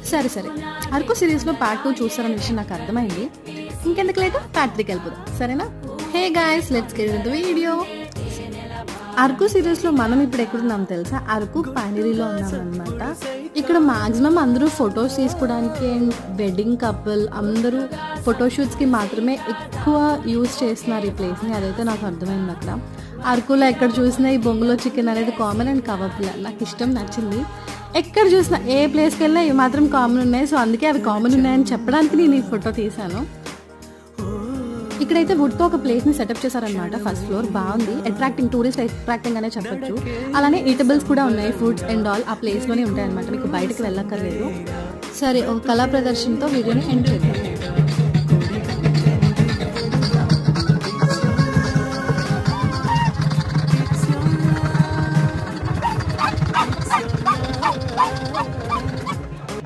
సరే సరే, అరకు సిరీస్లో పార్ట్ 2 చూస్తారన్న విషయం నాకు అర్థమైంది. ఇంకెందుకు లేదు, పార్ట్ 3కి వెళ్ళిపోదాం, సరేనా? Hey guys, let's get into the video. Araku సిరీస్లో మనం ఇప్పుడు ఎక్కడున్నాం తెలుసా? అరకు పైనరీలో ఉన్నాం అనమాట. ఇక్కడ మాక్సిమం అందరూ ఫొటోస్ తీసుకోవడానికి అండ్ వెడ్డింగ్ కపుల్ అందరూ ఫోటోషూట్స్కి మాత్రమే ఎక్కువ యూజ్ చేస్తున్నారు ఈ ప్లేస్ని. అదైతే నాకు అర్థమైంది. అక్కడ అరకులో ఎక్కడ చూసినా ఈ బొంగులో చికెన్ అనేది కామన్ అండ్ కబాబ్ నాకు ఇష్టం, నచ్చింది. ఎక్కడ చూసినా ఏ ప్లేస్కి వెళ్ళినా ఇవి మాత్రం కామన్ ఉన్నాయి. సో అందుకే అవి కామన్ ఉన్నాయని చెప్పడానికి నేను ఈ ఫోటో తీశాను. ఇక్కడైతే వుడ్తో ఒక ప్లేస్ని సెటప్ చేశారనమాట. ఫస్ట్ ఫ్లోర్ బాగుంది, టూరిస్ట్ అట్రాక్టింగ్ అనే చెప్పొచ్చు. అలానే ఈటబుల్స్ కూడా ఉన్నాయి, ఫుడ్స్ అండ్ ఆల్ ఆ ప్లేస్లోనే ఉంటాయి అనమాట, మీకు బయటకు వెళ్ళక్కర్లేదు. సరే, ఒక కళా ప్రదర్శనతో వీడియోని ఎండ్ చేద్దాం.